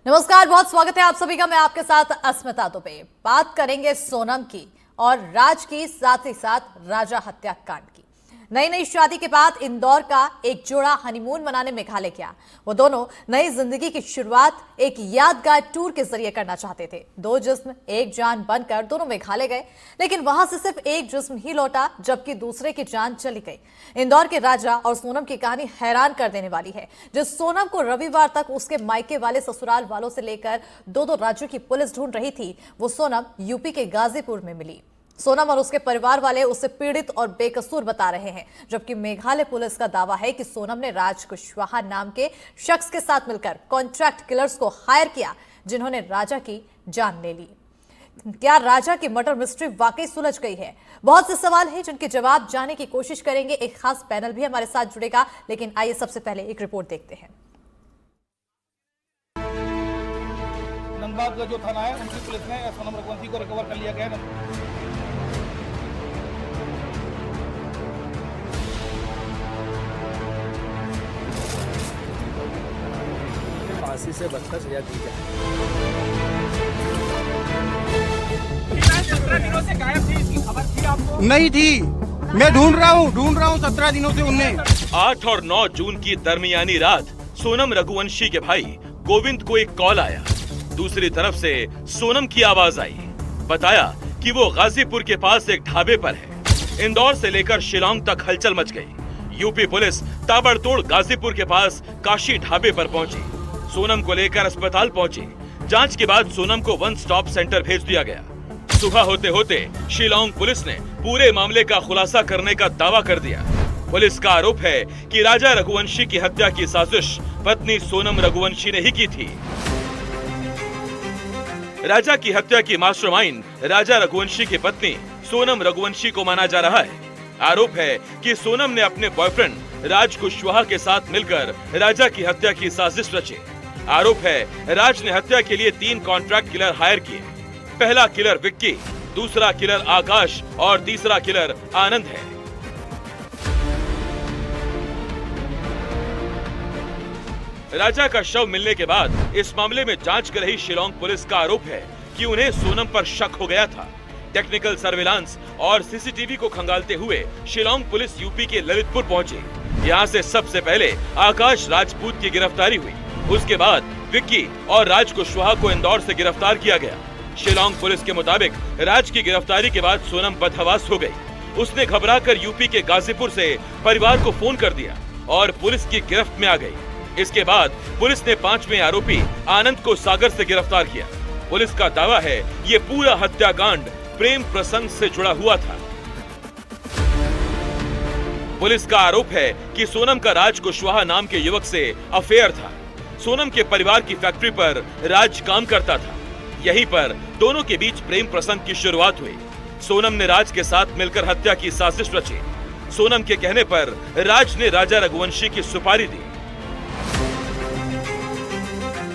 नमस्कार, बहुत स्वागत है आप सभी का। मैं आपके साथ अस्मिता दुबे। बात करेंगे सोनम की और राज की, साथ ही साथ राजा हत्याकांड की। नई नई शादी के बाद इंदौर का एक जोड़ा हनीमून मनाने मेघालय गया। वो दोनों नई जिंदगी की शुरुआत एक यादगार टूर के जरिए करना चाहते थे। दो जिस्म एक जान बनकर दोनों मेघालय गए, लेकिन वहां से सिर्फ एक जिस्म ही लौटा, जबकि दूसरे की जान चली गई। इंदौर के राजा और सोनम की कहानी हैरान कर देने वाली है। जिस सोनम को रविवार तक उसके मायके वाले ससुराल वालों से लेकर दो राज्यों की पुलिस ढूंढ रही थी, वो सोनम यूपी के गाजीपुर में मिली। सोनम और उसके परिवार वाले उसे पीड़ित और बेकसूर बता रहे हैं, जबकि मेघालय पुलिस का दावा है कि सोनम ने राज कुशवाहा नाम के शख्स के साथ मिलकर कॉन्ट्रैक्ट किलर्स को हायर किया, जिन्होंने राजा की जान ले ली। क्या राजा की मर्डर मिस्ट्री वाकई सुलझ गई है? बहुत से सवाल हैं जिनके जवाब जानने की कोशिश करेंगे। एक खास पैनल भी हमारे साथ जुड़ेगा, लेकिन आइए सबसे पहले एक रिपोर्ट देखते हैं। नंदबाग का जो थाना है उनकी पुलिस ने सोनम रघुवंशी को रिकवर कर लिया गया है। फांसी से बदतर सजा दी जाए। 17 दिनों से गायब थी, इसकी खबर थी आपको? नहीं थी। मैं ढूंढ रहा हूँ 17 दिनों से उन्हें। 8 और 9 जून की दरमियानी रात सोनम रघुवंशी के भाई गोविंद को एक कॉल आया। दूसरी तरफ से सोनम की आवाज आई। बताया कि वो गाजीपुर के पास एक ढाबे पर है। इंदौर से लेकर शिलांग तक हलचल मच गई। यूपी पुलिस ताबड़तोड़ गाजीपुर के पास काशी ढाबे पर पहुंची। सोनम को लेकर अस्पताल पहुंची। जांच के बाद सोनम को वन स्टॉप सेंटर भेज दिया गया। सुबह होते होते शिलांग पुलिस ने पूरे मामले का खुलासा करने का दावा कर दिया। पुलिस का आरोप है कि राजा रघुवंशी की हत्या की साजिश पत्नी सोनम रघुवंशी ने ही की थी। राजा की हत्या की मास्टरमाइंड राजा रघुवंशी की पत्नी सोनम रघुवंशी को माना जा रहा है। आरोप है कि सोनम ने अपने बॉयफ्रेंड राज कुशवाहा के साथ मिलकर राजा की हत्या की साजिश रची। आरोप है राज ने हत्या के लिए 3 कॉन्ट्रैक्ट किलर हायर किए। पहला किलर विक्की, दूसरा किलर आकाश और तीसरा किलर आनंद है। राजा का शव मिलने के बाद इस मामले में जांच कर रही शिलांग पुलिस का आरोप है कि उन्हें सोनम पर शक हो गया था। टेक्निकल सर्विलांस और सीसीटीवी को खंगालते हुए शिलांग पुलिस यूपी के ललितपुर पहुंची। यहां से सबसे पहले आकाश राजपूत की गिरफ्तारी हुई। उसके बाद विक्की और राज कुशवाहा को इंदौर से गिरफ्तार किया गया। शिलांग पुलिस के मुताबिक राज की गिरफ्तारी के बाद सोनम बदहवास हो गई। उसने घबराकर यूपी के गाजीपुर से परिवार को फोन कर दिया और पुलिस की गिरफ्त में आ गई। इसके बाद पुलिस ने 5वें आरोपी आनंद को सागर से गिरफ्तार किया। पुलिस का दावा है ये पूरा हत्याकांड प्रेम प्रसंग से जुड़ा हुआ था। पुलिस का आरोप है कि सोनम का राज कुशवाहा नाम के युवक से अफेयर था। सोनम के परिवार की फैक्ट्री पर राज काम करता था। यहीं पर दोनों के बीच प्रेम प्रसंग की शुरुआत हुई। सोनम ने राज के साथ मिलकर हत्या की साजिश रची। सोनम के कहने पर राज ने राजा रघुवंशी की सुपारी दी।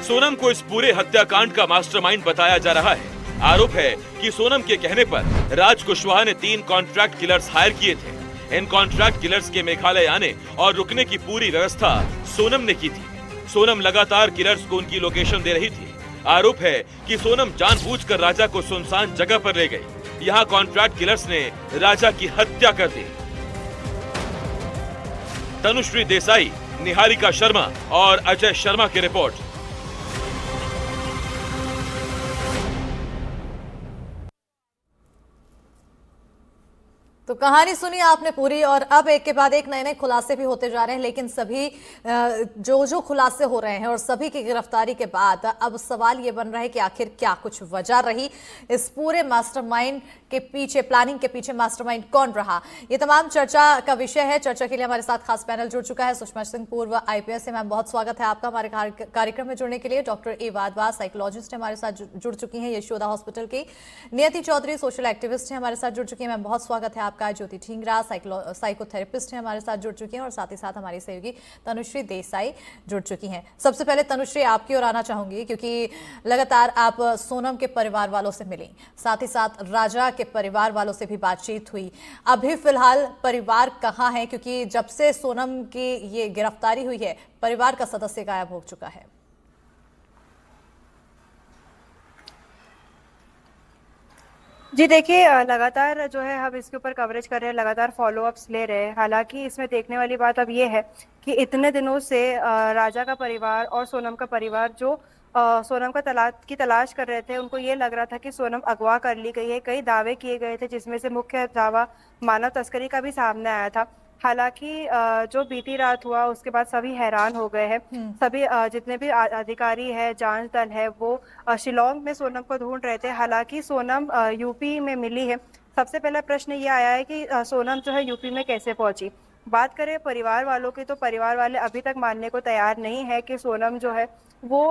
सोनम को इस पूरे हत्याकांड का मास्टरमाइंड बताया जा रहा है। आरोप है कि सोनम के कहने पर राज कुशवाहा ने 3 कॉन्ट्रैक्ट किलर्स हायर किए थे। इन कॉन्ट्रैक्ट किलर्स के मेघालय आने और रुकने की पूरी व्यवस्था सोनम ने की थी। सोनम लगातार किलर्स को उनकी लोकेशन दे रही थी। आरोप है कि सोनम जानबूझकर राजा को सुनसान जगह पर ले गई। यहाँ कॉन्ट्रैक्ट किलर्स ने राजा की हत्या कर दी। तनुश्री देसाई, निहारिका शर्मा और अजय शर्मा की रिपोर्ट। तो कहानी सुनी आपने पूरी, और अब एक के बाद एक नए नए खुलासे भी होते जा रहे हैं। लेकिन सभी जो खुलासे हो रहे हैं और सभी की गिरफ्तारी के बाद अब सवाल ये बन रहा है कि आखिर क्या कुछ वजह रही इस पूरे मास्टरमाइंड के पीछे, प्लानिंग के पीछे मास्टरमाइंड कौन रहा? ये तमाम चर्चा का विषय है। चर्चा के लिए हमारे साथ खास पैनल जुड़ चुका है। सुषमा सिंह, पूर्व IPS है। मैम, बहुत स्वागत है आपका हमारे कार्यक्रम में जुड़ने के लिए। डॉक्टर ए वाधवा, साइकोलॉजिस्ट हमारे साथ जुड़ चुकी हैं यशोदा हॉस्पिटल की। नियति चौधरी, सोशल एक्टिविस्ट है, हमारे साथ जुड़ चुकी है। मैम, बहुत स्वागत है आपका। ज्योति ठींगरा, साइकोथेरेपिस्ट है, हमारे साथ जुड़ चुकी हैं। और साथ ही साथ हमारी सहयोगी तनुश्री देसाई जुड़ चुकी हैं। सबसे पहले तनुश्री, आपकी ओर आना चाहूंगी, क्योंकि लगातार आप सोनम के परिवार वालों से मिली, साथ ही साथ राजा के परिवार वालों से भी बातचीत हुई। अभी फिलहाल परिवार कहाँ है? क्योंकि जब से सोनम की ये गिरफ्तारी हुई है, परिवार का सदस्य गायब हो चुका है। जी देखिए, लगातार जो है हम इसके ऊपर कवरेज कर रहे हैं, लगातार फॉलोअप्स ले रहे हैं। हालांकि इसमें देखने वाली बात अब ये है कि इतने दिनों से राजा का परिवार और सोनम का परिवार जो सोनम का तलाश कर रहे थे, उनको ये लग रहा था कि सोनम अगवा कर ली गई है। कई दावे किए गए थे जिसमें से मुख्य दावा मानव तस्करी का भी सामने आया था। हालांकि जो बीती रात हुआ उसके बाद सभी हैरान हो गए हैं। सभी जितने भी अधिकारी है, जांच दल है, वो शिलोंग में सोनम को ढूंढ रहे थे। हालांकि सोनम यूपी में मिली है। सबसे पहला प्रश्न ये आया है कि सोनम जो है यूपी में कैसे पहुंची। बात करें परिवार वालों की, तो परिवार वाले अभी तक मानने को तैयार नहीं है कि सोनम जो है वो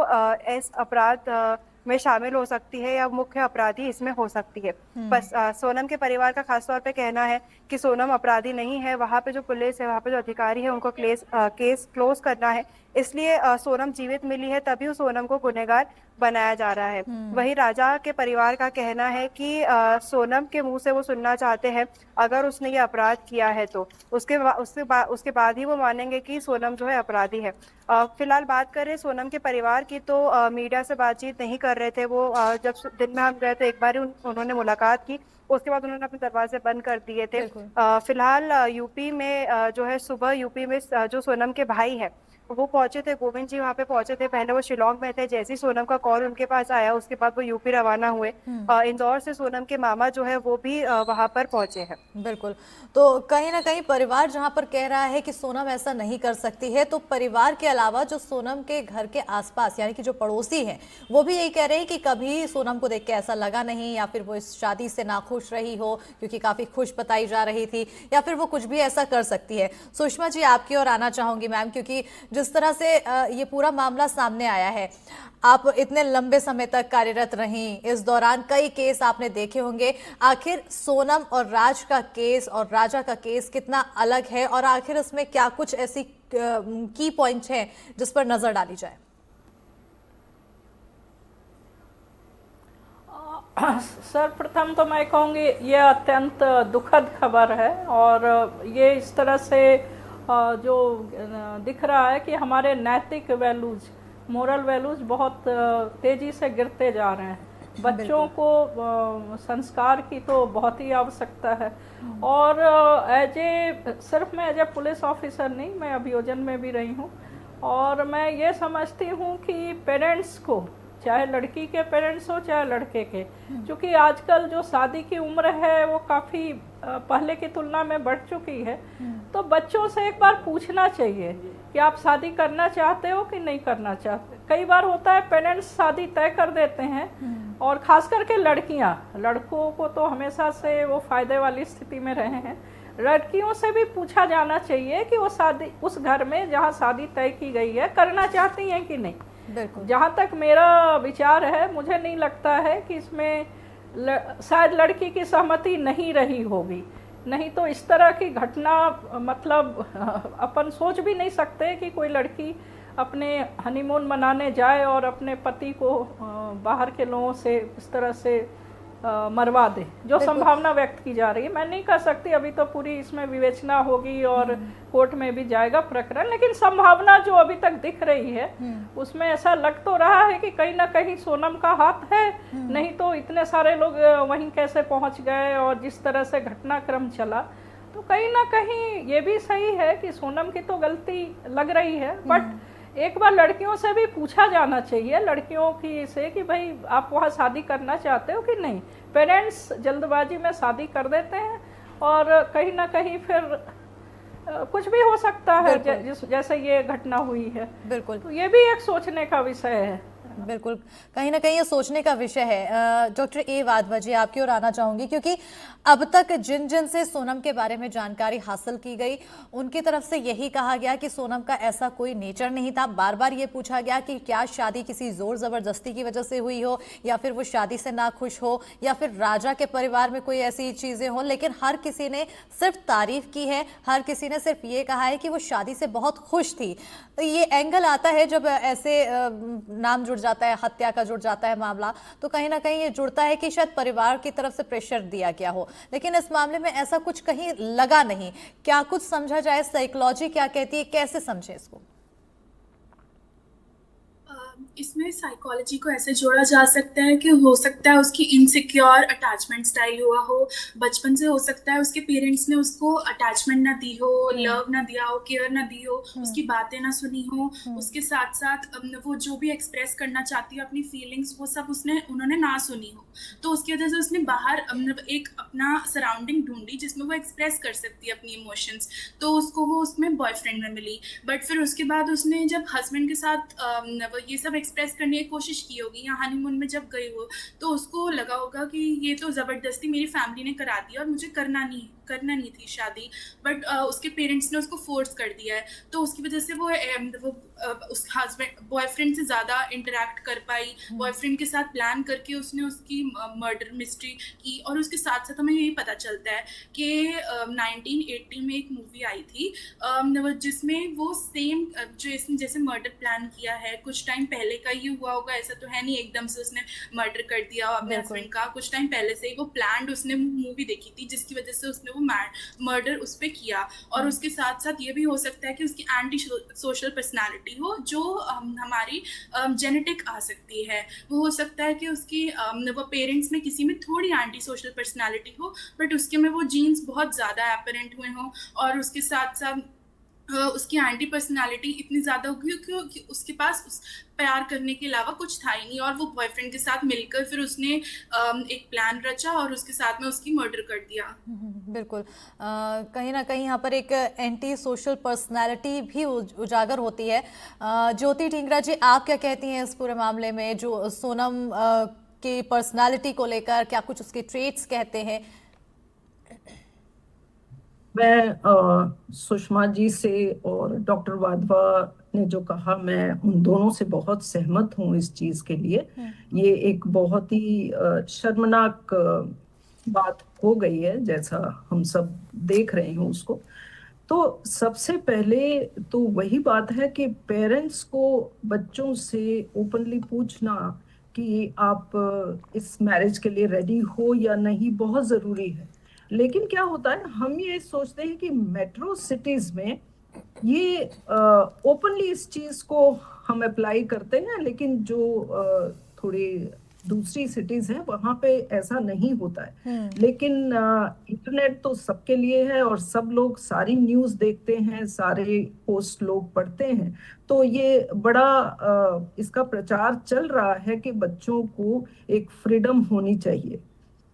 इस अपराध में शामिल हो सकती है या मुख्य अपराधी इसमें हो सकती है। बस सोनम के परिवार का खासतौर पे कहना है कि सोनम अपराधी नहीं है। वहाँ पे जो पुलिस है, वहाँ पे जो अधिकारी है, उनको केस क्लोज करना है। इसलिए सोनम जीवित मिली है, तभी उस सोनम को गुनहगार बनाया जा रहा है। वहीं राजा के परिवार का कहना है कि सोनम के मुंह से वो सुनना चाहते हैं अगर उसने ये अपराध किया है तो उसके बाद ही वो मानेंगे कि सोनम जो है अपराधी है। फिलहाल बात करें सोनम के परिवार की, तो मीडिया से बातचीत नहीं कर रहे थे वो। जब दिन में हम गए तो एक बार ही उन्होंने मुलाकात की, उसके बाद उन्होंने अपने दरवाजे बंद कर दिए थे। फिलहाल यूपी में जो है सुबह यूपी में जो सोनम के भाई है वो पहुंचे थे, गोविंद जी वहाँ पे पहुंचे थे। पहले वो शिलोंग में थे, जैसे ही सोनम का कॉल उनके पास आया उसके बाद वो यूपी रवाना हुए। इंदौर से सोनम के मामा जो है वो भी वहाँ पर पहुंचे हैं। बिल्कुल। तो कहीं ना कहीं परिवार जहां पर कह रहा है कि सोनम ऐसा नहीं कर सकती है, तो परिवार के अलावा जो सोनम के घर के आसपास यानी कि जो पड़ोसी हैं वो भी यही कह रहे हैं कि कभी सोनम को देख के ऐसा लगा नहीं, या फिर वो इस शादी से नाखुश रही हो क्योंकि काफी खुश बताई जा रही थी, या फिर वो कुछ भी ऐसा कर सकती है। सुषमा जी, आपकी ओर आना चाहूंगी मैम, क्योंकि जिस तरह से ये पूरा मामला सामने आया है, आप इतने लंबे समय तक कार्यरत रहीं, इस दौरान कई केस आपने देखे होंगे। आखिर सोनम और राज का केस और राजा का केस कितना अलग है, और आखिर उसमें क्या कुछ ऐसी की पॉइंट्स हैं जिस पर नजर डाली जाए? सर्वप्रथम तो मैं कहूँगी ये अत्यंत दुखद खबर है, और ये इस तरह से जो दिख रहा है कि हमारे नैतिक वैल्यूज, मोरल वैल्यूज बहुत तेज़ी से गिरते जा रहे हैं। बच्चों को संस्कार की तो बहुत ही आवश्यकता है। और सिर्फ मैं एज ए पुलिस ऑफिसर नहीं, मैं अभियोजन में भी रही हूँ, और मैं ये समझती हूँ कि पेरेंट्स को, चाहे लड़की के पेरेंट्स हो चाहे लड़के के, क्योंकि आजकल जो शादी की उम्र है वो काफ़ी पहले की तुलना में बढ़ चुकी है, तो बच्चों से एक बार पूछना चाहिए कि आप शादी करना चाहते हो कि नहीं करना चाहते। कई बार होता है पेरेंट्स शादी तय कर देते हैं, और खास करके लड़कियां, लड़कों को तो हमेशा से वो फायदे वाली स्थिति में रहे हैं। लड़कियों से भी पूछा जाना चाहिए कि वो शादी उस घर में जहाँ शादी तय की गई है करना चाहती हैं कि नहीं। जहाँ तक मेरा विचार है, मुझे नहीं लगता है कि इसमें शायद लड़की की सहमति नहीं रही होगी, नहीं तो इस तरह की घटना मतलब अपन सोच भी नहीं सकते कि कोई लड़की अपने हनीमून मनाने जाए और अपने पति को बाहर के लोगों से इस तरह से मरवा दे। जो संभावना व्यक्त की जा रही है, मैं नहीं कर सकती, अभी तो पूरी इसमें विवेचना होगी और कोर्ट में भी जाएगा प्रकरण, लेकिन संभावना जो अभी तक दिख रही है उसमें ऐसा लग तो रहा है कि कहीं ना कहीं सोनम का हाथ है, नहीं तो इतने सारे लोग वहीं कैसे पहुंच गए, और जिस तरह से घटनाक्रम चला, तो कहीं ना कहीं ये भी सही है कि सोनम की तो गलती लग रही है, बट एक बार लड़कियों से भी पूछा जाना चाहिए, लड़कियों की से, कि भाई आप वहाँ शादी करना चाहते हो कि नहीं। पेरेंट्स जल्दबाजी में शादी कर देते हैं, और कहीं ना कहीं फिर कुछ भी हो सकता है, जैसे ये घटना हुई है। बिल्कुल, तो ये भी एक सोचने का विषय है। बिल्कुल, कहीं ना कहीं ये सोचने का विषय है। डॉक्टर ए वाधवा जी, आपकी ओर आना चाहूंगी, क्योंकि अब तक जिन जिन से सोनम के बारे में जानकारी हासिल की गई उनकी तरफ से यही कहा गया कि सोनम का ऐसा कोई नेचर नहीं था। बार बार ये पूछा गया कि क्या शादी किसी जोर जबरदस्ती की वजह से हुई हो, या फिर वो शादी से नाखुश हो, या फिर राजा के परिवार में कोई ऐसी चीजें हो, लेकिन हर किसी ने सिर्फ तारीफ की है, हर किसी ने सिर्फ ये कहा है कि वो शादी से बहुत खुश थी। तो ये एंगल आता है जब ऐसे नाम जुड़ जाता है, हत्या का जुड़ जाता है मामला, तो कहीं ना कहीं ये जुड़ता है कि शायद परिवार की तरफ से प्रेशर दिया गया हो, लेकिन इस मामले में ऐसा कुछ कहीं लगा नहीं। क्या कुछ समझा जाए, साइकोलॉजी क्या कहती है, कैसे समझे इसको? इसमें साइकोलॉजी को ऐसे जोड़ा जा सकता है कि हो सकता है उसकी इनसिक्योर अटैचमेंट स्टाइल हुआ हो, बचपन से हो सकता है उसके पेरेंट्स ने उसको अटैचमेंट ना दी हो, लव ना दिया हो, केयर ना दी हो, उसकी बातें ना सुनी हो, उसके साथ साथ वो जो भी एक्सप्रेस करना चाहती है अपनी फीलिंग्स वो सब उन्होंने ना सुनी हो, तो उसकी वजह से उसने बाहर एक अपना सराउंडिंग ढूंढी जिसमें वो एक्सप्रेस कर सकती है अपनी इमोशंस, तो उसको वो उसमें बॉयफ्रेंड में मिली। बट फिर उसके बाद उसने जब हस्बैंड के साथ ये सब एक्सप्रेस करने की कोशिश की होगी या हनीमून में जब गई हो तो उसको लगा होगा कि ये तो ज़बरदस्ती मेरी फैमिली ने करा दिया और मुझे करना नहीं थी शादी, बट उसके पेरेंट्स ने उसको फोर्स कर दिया है, तो उसकी वजह से वो उस हस्बैंड बॉयफ्रेंड से ज़्यादा इंटरेक्ट कर पाई, बॉयफ्रेंड के साथ प्लान करके उसने उसकी मर्डर मिस्ट्री की। और उसके साथ साथ हमें यही पता चलता है कि 1980 में एक मूवी आई थी जिसमें वो सेम जो इसने जैसे मर्डर प्लान किया है, कुछ टाइम पहले का ये हुआ होगा, ऐसा तो है नहीं एकदम से उसने मर्डर कर दिया अपने हस्बैंड का, कुछ टाइम पहले से ही वो प्लान्ड उसने मूवी देखी थी जिसकी वजह से उसने वो मर्डर उस पर किया। और उसके साथ साथ ये भी हो सकता है कि उसकी एंटी सोशल पर्सनालिटी हो जो हमारी जेनेटिक आ सकती है, वो हो सकता है कि उसकी वो पेरेंट्स में किसी में थोड़ी एंटी सोशल पर्सनालिटी हो बट उसके में वो जीन्स बहुत ज़्यादा एपरेंट हुए हों, और उसके साथ साथ उसकी एंटी पर्सनालिटी इतनी ज़्यादा होगी क्योंकि उसके पास उस प्यार करने के अलावा कुछ था ही नहीं, और वो बॉयफ्रेंड के साथ मिलकर फिर उसने एक प्लान रचा और उसके साथ में उसकी मर्डर कर दिया। बिल्कुल कहीं ना कहीं यहाँ पर एक एंटी सोशल पर्सनालिटी भी उजागर होती है। ज्योति ढींगरा जी, आप क्या कहती हैं इस पूरे मामले में, जो सोनम की पर्सनालिटी को लेकर क्या कुछ उसके ट्रेट्स कहते हैं? मैं सुषमा जी से और डॉक्टर वाधवा ने जो कहा, मैं उन दोनों से बहुत सहमत हूँ इस चीज के लिए। ये एक बहुत ही शर्मनाक बात हो गई है जैसा हम सब देख रहे हैं उसको। तो सबसे पहले तो वही बात है कि पेरेंट्स को बच्चों से ओपनली पूछना कि आप इस मैरिज के लिए रेडी हो या नहीं बहुत जरूरी है। लेकिन क्या होता है, हम ये सोचते हैं कि मेट्रो सिटीज में ये ओपनली इस चीज को हम अप्लाई करते हैं, लेकिन जो थोड़ी दूसरी सिटीज हैं वहां पे ऐसा नहीं होता है। लेकिन इंटरनेट तो सबके लिए है और सब लोग सारी न्यूज़ देखते हैं, सारे पोस्ट लोग पढ़ते हैं, तो ये बड़ा इसका प्रचार चल रहा है कि बच्चों को एक फ्रीडम होनी चाहिए।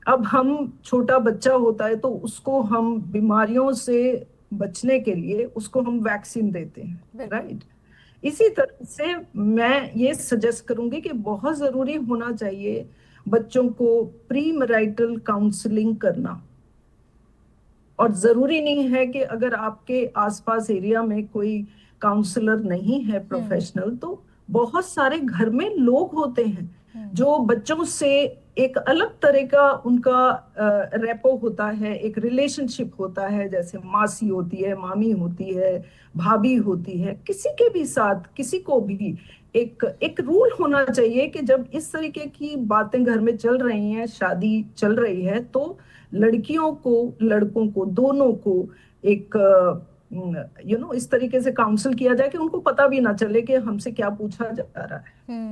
अब हम छोटा बच्चा होता है तो उसको हम बीमारियों से बचने के लिए उसको हम वैक्सीन देते हैं, राइट। इसी तरह से मैं ये सजेस्ट करूंगी कि बहुत जरूरी होना चाहिए बच्चों को प्री मैरिटल काउंसलिंग करना। और जरूरी नहीं है कि अगर आपके आसपास एरिया में कोई काउंसलर नहीं है प्रोफेशनल, तो बहुत सारे घर में लोग होते हैं जो बच्चों से एक अलग तरह का उनका रेपो होता है, एक रिलेशनशिप होता है, जैसे मासी होती है, मामी होती है, भाभी होती है, किसी के भी साथ किसी को भी एक रूल होना चाहिए कि जब इस तरीके की बातें घर में चल रही हैं, शादी चल रही है, तो लड़कियों को लड़कों को दोनों को एक इस तरीके से काउंसिल किया जाए कि उनको पता भी ना चले कि हमसे क्या पूछा जा रहा है।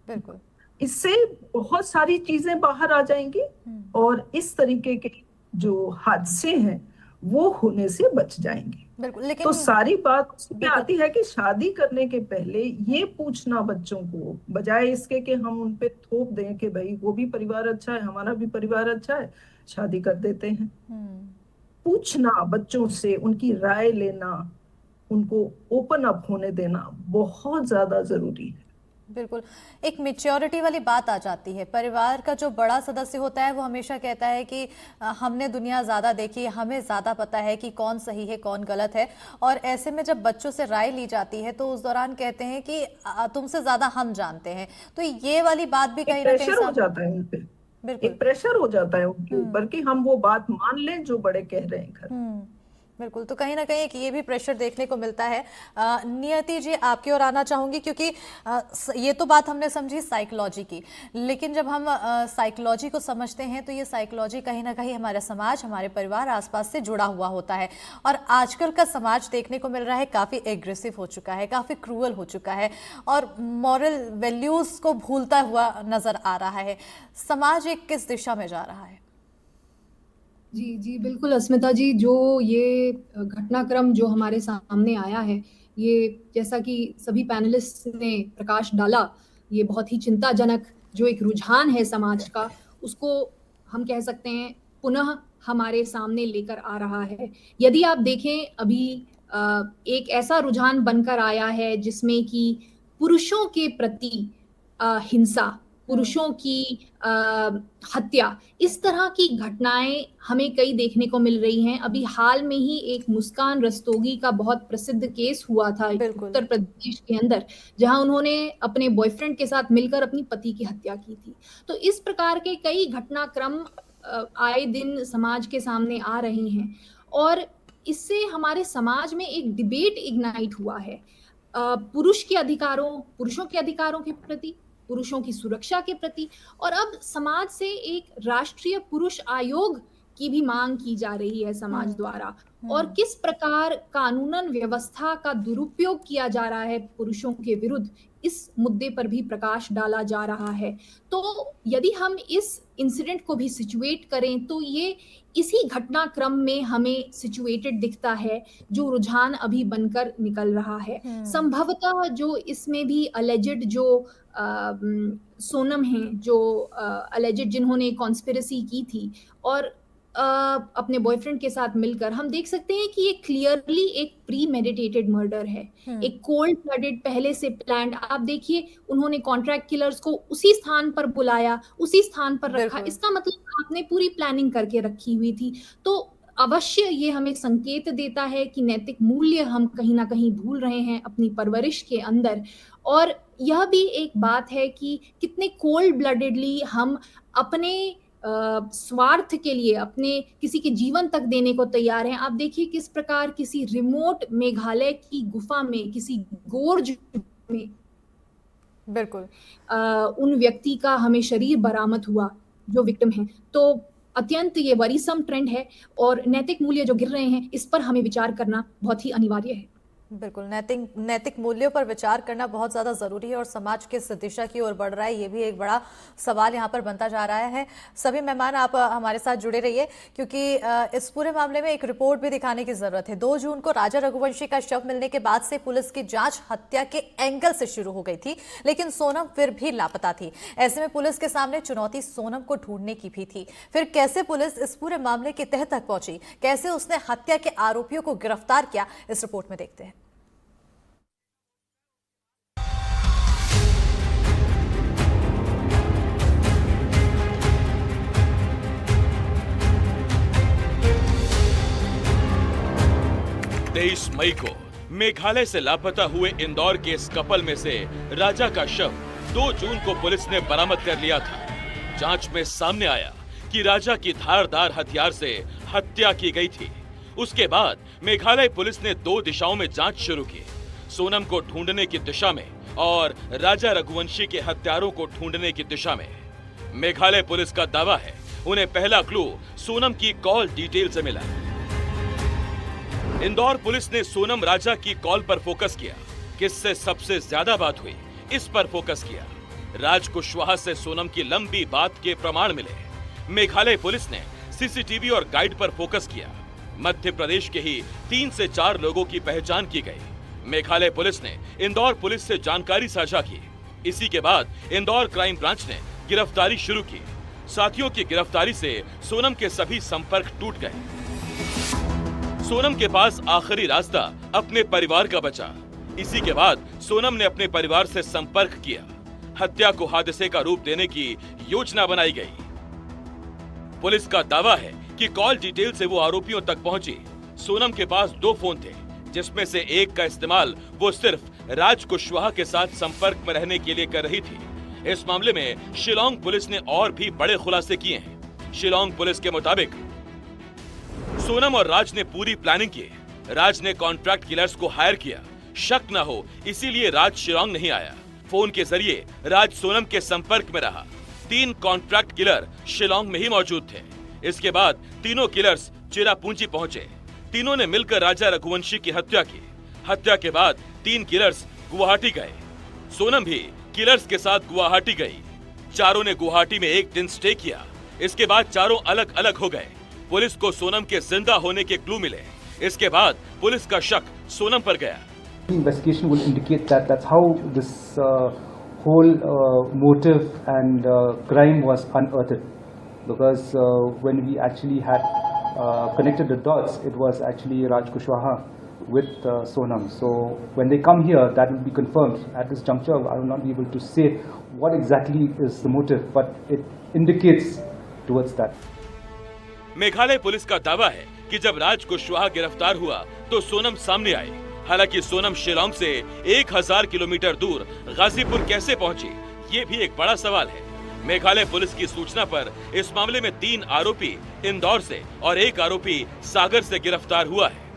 बिल्कुल, इससे बहुत सारी चीजें बाहर आ जाएंगी और इस तरीके के जो हादसे हैं वो होने से बच जाएंगे। बिल्कुल, लेकिन तो सारी बात उसमें आती है कि शादी करने के पहले ये पूछना बच्चों को, बजाय इसके कि हम उन पे थोप दें कि भाई वो भी परिवार अच्छा है, हमारा भी परिवार अच्छा है, शादी कर देते हैं। पूछना बच्चों से, उनकी राय लेना, उनको ओपन अप होने देना बहुत ज्यादा जरूरी है। बिल्कुल, एक मैच्योरिटी वाली बात आ जाती है। परिवार का जो बड़ा सदस्य होता है वो हमेशा कहता है कि हमने दुनिया ज़्यादा देखी है, हमें ज़्यादा पता है कि कौन सही है कौन गलत है, और ऐसे में जब बच्चों से राय ली जाती है तो उस दौरान कहते हैं कि तुमसे ज़्यादा हम जानते हैं। तो ये वाली बात भी कहीं ना कहीं हो जाता है उन पे, एक प्रेशर हो जाता है उनके ऊपर कि हम वो बात मान लें जो बड़े कह रहे हैं घर। बिल्कुल, तो कहीं ना कहीं एक ये भी प्रेशर देखने को मिलता है। नियति जी, आपकी ओर आना चाहूंगी, क्योंकि ये तो बात हमने समझी साइकोलॉजी की, लेकिन जब हम साइकोलॉजी को समझते हैं तो ये साइकोलॉजी कहीं ना कहीं हमारे समाज, हमारे परिवार, आसपास से जुड़ा हुआ होता है। और आजकल का समाज देखने को मिल रहा है काफ़ी एग्रेसिव हो चुका है, काफ़ी क्रूअल हो चुका है और मॉरल वैल्यूज़ को भूलता हुआ नज़र आ रहा है। समाज एक किस दिशा में जा रहा है? जी जी बिल्कुल अस्मिता जी, जो ये घटनाक्रम जो हमारे सामने आया है, ये जैसा कि सभी पैनलिस्ट ने प्रकाश डाला, ये बहुत ही चिंताजनक जो एक रुझान है समाज का, उसको हम कह सकते हैं पुनः हमारे सामने लेकर आ रहा है। यदि आप देखें, अभी एक ऐसा रुझान बनकर आया है जिसमें कि पुरुषों के प्रति हिंसा, पुरुषों की हत्या, इस तरह की घटनाएं हमें कई देखने को मिल रही हैं। अभी हाल में ही एक मुस्कान रस्तोगी का बहुत प्रसिद्ध केस हुआ था उत्तर प्रदेश के अंदर, जहां उन्होंने अपने बॉयफ्रेंड के साथ मिलकर अपनी पति की हत्या की थी। तो इस प्रकार के कई घटनाक्रम आए दिन समाज के सामने आ रहे हैं और इससे हमारे समाज में एक डिबेट इग्नाइट हुआ है पुरुषों के अधिकारों के प्रति, पुरुषों की सुरक्षा के प्रति, और अब समाज से एक राष्ट्रीय पुरुष आयोग की भी मांग की जा रही है समाज द्वारा। और किस प्रकार कानूनन व्यवस्था का दुरुपयोग किया जा रहा है पुरुषों के विरुद्ध, इस मुद्दे पर भी प्रकाश डाला जा रहा है। तो यदि हम इस इंसिडेंट को भी सिचुएट करें तो ये इसी घटनाक्रम में हमें सिचुएटेड दिखता है, जो रुझान अभी बनकर निकल रहा है। संभवतः जो इसमें भी अलेजेड जो सोनम हैं, जो अलेजेड जिन्होंने कॉन्स्पिरेसी की थी और अपने बॉयफ्रेंड के साथ मिलकर, हम देख सकते हैं कि ये क्लियरली एक प्री मेडिटेटेड मर्डर है, एक कोल्ड ब्लडेड, पहले से प्लान्ड। आप देखिए, उन्होंने कॉन्ट्रैक्ट किलर्स को उसी स्थान पर बुलाया, उसी स्थान पर रखा, इसका मतलब आपने पूरी प्लानिंग करके रखी हुई थी। तो अवश्य ये हमें संकेत देता है कि नैतिक मूल्य हम कहीं ना कहीं भूल रहे हैं अपनी परवरिश के अंदर। और यह भी एक बात है कि कितने कोल्ड ब्लडेडली हम अपने स्वार्थ के लिए, अपने किसी के जीवन तक देने को तैयार हैं। आप देखिए किस प्रकार किसी रिमोट मेघालय की गुफा में, किसी गोर्ज में बिल्कुल उन व्यक्ति का हमें शरीर बरामद हुआ जो विक्टिम है। तो अत्यंत ये वरीसम ट्रेंड है और नैतिक मूल्य जो गिर रहे हैं, इस पर हमें विचार करना बहुत ही अनिवार्य है। बिल्कुल, नैतिक मूल्यों पर विचार करना बहुत ज़्यादा ज़रूरी है और समाज किस दिशा की ओर बढ़ रहा है, ये भी एक बड़ा सवाल यहाँ पर बनता जा रहा है। सभी मेहमान आप हमारे साथ जुड़े रहिए, क्योंकि इस पूरे मामले में एक रिपोर्ट भी दिखाने की ज़रूरत है। 2 जून को राजा रघुवंशी का शव मिलने के बाद से पुलिस की जाँच हत्या के एंगल से शुरू हो गई थी, लेकिन सोनम फिर भी लापता थी। ऐसे में पुलिस के सामने चुनौती सोनम को ढूंढने की भी थी। फिर कैसे पुलिस इस पूरे मामले की तह तक पहुंची, कैसे उसने हत्या के आरोपियों को गिरफ्तार किया, इस रिपोर्ट में देखते हैं। मई को मेघालय से लापता हुए इंदौर के इस कपल में से राजा का शव 2 जून को पुलिस ने बरामद कर लिया था। जांच में सामने आया कि राजा की धारदार हथियार से हत्या की गई थी। उसके बाद मेघालय पुलिस ने 2 दिशाओं में जांच शुरू की, सोनम को ढूंढने की दिशा में और राजा रघुवंशी के हत्यारों को ढूंढने की दिशा में। मेघालय पुलिस का दावा है उन्हें पहला क्लू सोनम की कॉल डिटेल से मिला। इंदौर पुलिस ने सोनम राजा की कॉल पर फोकस किया। किससे सबसे ज्यादा बात हुई, इस पर फोकस किया। राज कुशवाहा से सोनम की लंबी बात के प्रमाण मिले। मेघालय पुलिस ने सीसीटीवी और गाइड पर फोकस किया। मध्य प्रदेश के ही 3 से 4 लोगों की पहचान की गई। मेघालय पुलिस ने इंदौर पुलिस से जानकारी साझा की। इसी के बाद इंदौर क्राइम ब्रांच ने गिरफ्तारी शुरू की। साथियों की गिरफ्तारी से सोनम के सभी संपर्क टूट गए। सोनम के पास आखिरी रास्ता अपने परिवार का बचा। इसी के बाद सोनम ने अपने परिवार से संपर्क किया। हत्या को हादसे का रूप देने की योजना बनाई गई। पुलिस का दावा है कि कॉल डिटेल से वो आरोपियों तक पहुंची। सोनम के पास 2 फोन थे, जिसमें से एक का इस्तेमाल वो सिर्फ राज कुशवाहा के साथ संपर्क में रहने के लिए कर रही थी। इस मामले में शिलांग पुलिस ने और भी बड़े खुलासे किए हैं। शिलांग पुलिस के मुताबिक सोनम और राज ने पूरी प्लानिंग की। राज ने कॉन्ट्रैक्ट किलर्स को हायर किया, शक न हो इसीलिए राज शिलोंग नहीं आया। फोन के जरिए राज सोनम के संपर्क में रहा। 3 कॉन्ट्रैक्ट किलर शिलोंग में ही मौजूद थे। इसके बाद तीनों किलर्स चिरापुंजी पहुंचे। तीनों ने मिलकर राजा रघुवंशी की हत्या की। हत्या के बाद 3 किलर्स गुवाहाटी गए। सोनम भी किलर्स के साथ गुवाहाटी गई। चारों ने गुवाहाटी में एक दिन स्टे किया। इसके बाद चारों अलग अलग हो गए। पुलिस को सोनम के जिंदा होने के क्लू मिले। इसके बाद पुलिस का शक सोनम पर गया। Investigation will indicate that that's how this whole motive and crime was unearthed, because when we actually had connected the dots, it was actually Raj Kushwaha with Sonam. So when they come here, that will be confirmed. At this juncture, I will not be able to say what exactly is the motive, but it indicates towards that. Meghalaya police का दावा है कि जब राज कुशवाहा गिरफ्तार हुआ तो सोनम सामने आई। हालांकि सोनम शिलोंग से 1000 किलोमीटर दूर गाजीपुर कैसे पहुंची, ये भी एक बड़ा सवाल है। मेघालय पुलिस की सूचना पर इस मामले में 3 आरोपी इंदौर से और 1 आरोपी सागर से गिरफ्तार हुआ है।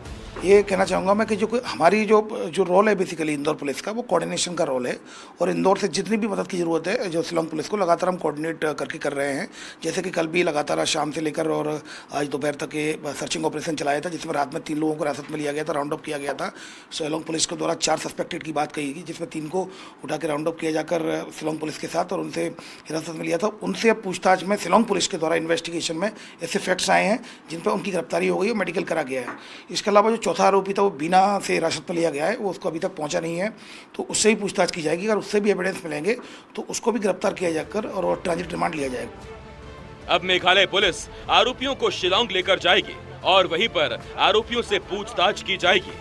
ये कहना चाहूँगा मैं कि जो हमारी जो रोल है बेसिकली इंदौर पुलिस का, वो कोऑर्डिनेशन का रोल है। और इंदौर से जितनी भी मदद की ज़रूरत है जो शिलोंग पुलिस को, लगातार हम कोऑर्डिनेट करके कर रहे हैं। जैसे कि कल भी लगातार आज शाम से लेकर और आज दोपहर तक ये सर्चिंग ऑपरेशन चलाया था, जिसमें रात में 3 लोगों को हिरासत में लिया गया था, राउंड अप किया गया था। शिलोंग पुलिस के द्वारा 4 सस्पेक्टेड की बात कही गई, जिसमें 3 को उठा के राउंड अप किया जाकर शिलोंग पुलिस के साथ और उनसे हिरासत में लिया था। उनसे अब पूछताछ में शिलोंग पुलिस के द्वारा इन्वेस्टिगेशन में ऐसे फैक्ट्स आए हैं जिन पर उनकी गिरफ्तारी हो गई और मेडिकल करा गया है। इसके अलावा जो चौथा आरोपी था वो बिना से हिरासत में लिया गया है, वो उसको अभी तक पहुंचा नहीं है, तो उससे ही पूछताछ की जाएगी। अगर उससे भी एविडेंस मिलेंगे तो उसको भी गिरफ्तार किया जाकर और ट्रांजिट रिमांड लिया जाएगा। अब मेघालय पुलिस आरोपियों को शिलोंग लेकर जाएगी और वहीं पर आरोपियों से पूछताछ की जाएगी।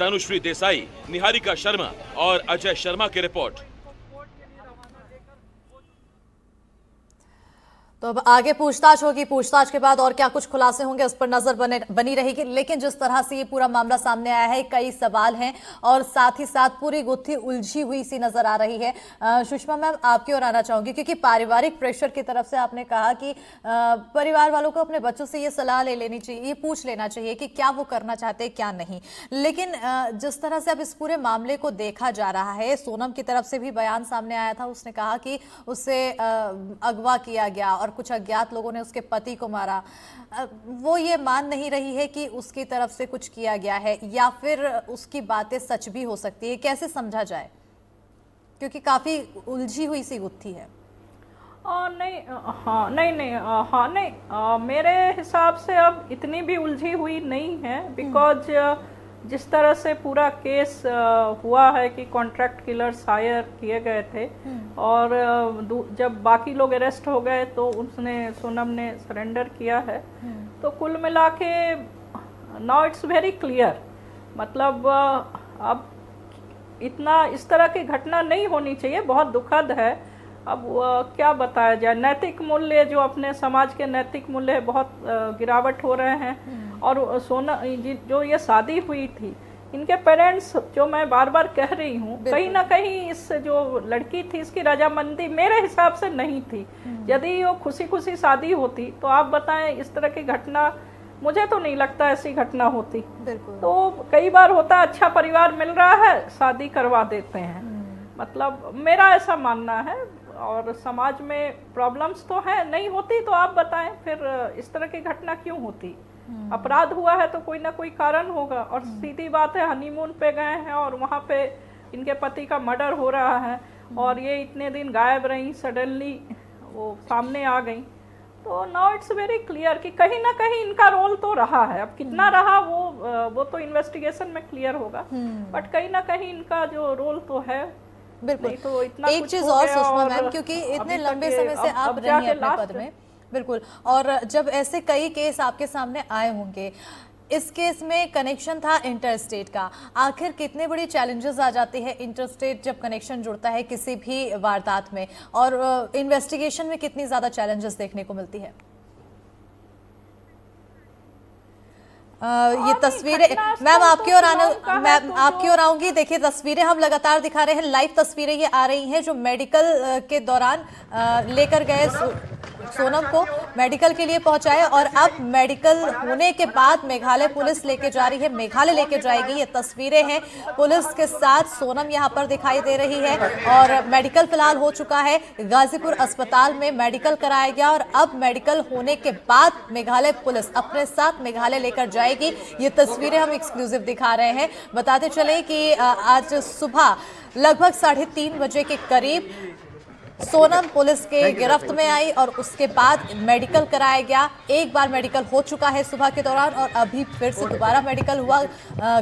तनुश्री देसाई, निहारिका शर्मा और अजय शर्मा की रिपोर्ट। तो अब आगे पूछताछ होगी, पूछताछ के बाद और क्या कुछ खुलासे होंगे उस पर नजर बनी रहेगी। लेकिन जिस तरह से ये पूरा मामला सामने आया है, कई सवाल हैं और साथ ही साथ पूरी गुत्थी उलझी हुई सी नजर आ रही है। सुषमा मैम, आपकी ओर आना चाहूंगी, क्योंकि पारिवारिक प्रेशर की तरफ से आपने कहा कि परिवार वालों को अपने बच्चों से ये सलाह ले लेनी चाहिए, ये पूछ लेना चाहिए कि क्या वो करना चाहते हैं क्या नहीं। लेकिन जिस तरह से अब इस पूरे मामले को देखा जा रहा है, सोनम की तरफ से भी बयान सामने आया था, उसने कहा कि उससे अगवा किया गया और कुछ अज्ञात लोगों ने उसके पति को मारा। वो ये मान नहीं रही है कि उसकी तरफ से कुछ किया गया है या फिर उसकी बातें सच भी हो सकती है। कैसे समझा जाए, क्योंकि काफी उलझी हुई सी गुत्थी है। नहीं, मेरे हिसाब से अब इतनी भी उलझी हुई नहीं है। बिकॉज जिस तरह से पूरा केस हुआ है कि कॉन्ट्रैक्ट किलर्स हायर किए गए थे और जब बाकी लोग अरेस्ट हो गए तो उसने सोनम ने सरेंडर किया है। तो कुल मिला के नाउ इट्स वेरी क्लियर, मतलब अब इतना इस तरह की घटना नहीं होनी चाहिए, बहुत दुखद है। अब क्या बताया जाए, नैतिक मूल्य जो अपने समाज के नैतिक मूल्य बहुत गिरावट हो रहे हैं। और जो ये शादी हुई थी, इनके पेरेंट्स, जो मैं बार बार कह रही हूँ, कहीं ना कहीं इस जो लड़की थी इसकी रजामंदी मेरे हिसाब से नहीं थी। यदि वो खुशी खुशी शादी होती तो आप बताएं इस तरह की घटना, मुझे तो नहीं लगता ऐसी घटना होती। तो कई बार होता है, अच्छा परिवार मिल रहा है, शादी करवा देते हैं, मतलब मेरा ऐसा मानना है। और समाज में प्रॉब्लम्स तो है, नहीं होती तो आप बताएं फिर इस तरह की घटना क्यों होती। अपराध हुआ है तो कोई ना कोई कारण होगा। और सीधी बात है, हनीमून पे गए हैं और वहाँ पे इनके पति का मर्डर हो रहा है और ये इतने दिन गायब रही, सडनली वो सामने आ गई। तो नाउ इट्स वेरी क्लियर कि कहीं ना कहीं इनका रोल तो रहा है। अब कितना रहा वो तो इन्वेस्टिगेशन में क्लियर होगा, बट कहीं ना कहीं इनका जो रोल तो है। बिल्कुल। तो इतना एक चीज और सुषमा मैम, क्योंकि इतने लंबे समय से आप रही हैं अपने पद में, बिल्कुल, और जब ऐसे कई केस आपके सामने आए होंगे, इस केस में कनेक्शन था इंटरस्टेट का, आखिर कितने बड़ी चैलेंजेस आ जाते हैं इंटरस्टेट जब कनेक्शन जुड़ता है किसी भी वारदात में, और इन्वेस्टिगेशन में कितनी ज्यादा चैलेंजेस देखने को मिलती है। ये तस्वीरें मैम आपकी ओर आऊंगी। देखिए तस्वीरें हम लगातार दिखा रहे हैं, लाइव तस्वीरें ये आ रही हैं जो मेडिकल के दौरान लेकर गए सोनम को मेडिकल के लिए पहुंचाया और अब मेडिकल होने के बाद मेघालय पुलिस लेके जा रही है, मेघालय लेके जाएगी। ये तस्वीरें हैं, पुलिस के साथ सोनम यहां पर दिखाई दे रही है और मेडिकल फिलहाल हो चुका है। गाजीपुर अस्पताल में मेडिकल कराया गया और अब मेडिकल होने के बाद मेघालय पुलिस अपने साथ मेघालय लेकर जाएगी। ये तस्वीरें हम एक्सक्लूसिव दिखा रहे हैं। बताते चले कि आज सुबह लगभग 3:30 बजे के करीब सोनम पुलिस के गिरफ्त में आई और उसके बाद मेडिकल कराया गया। एक बार मेडिकल हो चुका है सुबह के दौरान और अभी फिर से दोबारा मेडिकल हुआ